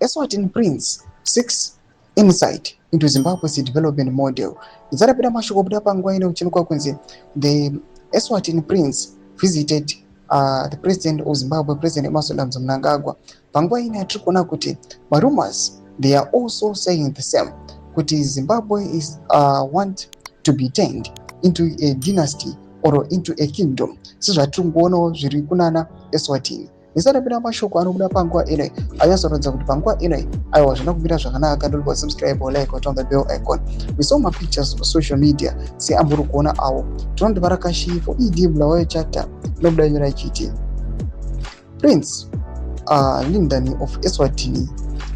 Eswatini Prince seeks insight into Zimbabwe's development model. Nzarapira mashoko buda panguva ino kuchinuka kunzi the Eswatini Prince visited the president of Zimbabwe, President Emmerson Mnangagwa. Panguva ino yatiri kuona kuti rumors they are also saying the same, kuti Zimbabwe is want to be turned into a dynasty or into a kingdom. Sizvatiri kuonawo zviri kunana Eswatini. Nzarapira mashoko anobuda panguva ino ayazorodza kuti panguva ino aiwa zvina kumira zvakanaka. Ndolipa subscribe or like or turn the bell icon. We saw my pictures on social media. Se amburu kuona awo tinondivara kashifo idibla wayo chata nobuda nyora chiti Prince Lindani of Eswatini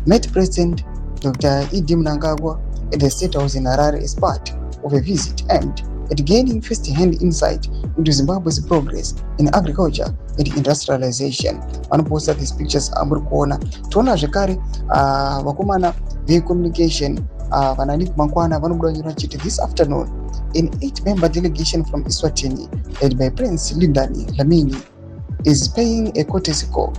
met President Dr. Mnangagwa at the State House in Harare as part of a visit aimed at gaining first-hand insight into Zimbabwe's progress in agriculture and industrialization. Vanoposta these pictures amburi kuona. Toona zvekare vakomana vecommunication vanani mangwana vanobuda nyora chiti this afternoon an 8-member delegation from Eswatini led by Prince Lindani Lamini is paying a courtesy call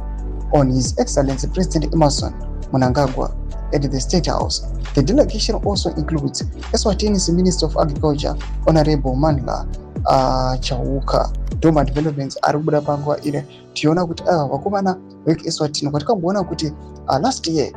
on His Excellency President Emmerson Mnangagwa at the State House. The delegation also includes Eswatini's Minister of Agriculture, Honorable Manga Chauka. Doma developments ari kubuda panguva ine tiona kuti vakomana veEswatini kwatikamboona kuti last year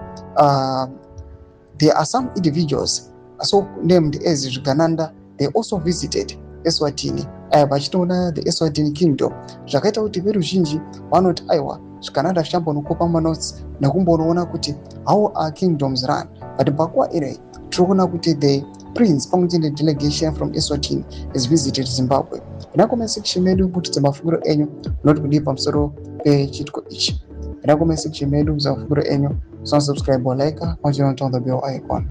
there are some individuals so named as Zvigananda. They also visited Eswatini vachitoona the Eswatini kingdom. Zvakaita kuti veruzhinji vanoti aiwa Zvigananda zvichambonokopa manotes nekumbonoona kuti how our kingdoms run. But panguva ine tiri kuona kuti the prince pamwe chete delegation from Eswatini has visited Zimbabwe. Ina comment section medu mutidze mafungiro enyu munoti kudii pamusoro pechitiko ichi. Ina comment section medu mutidze mafungiro enyu. So subscribe or like, or turn the bell icon.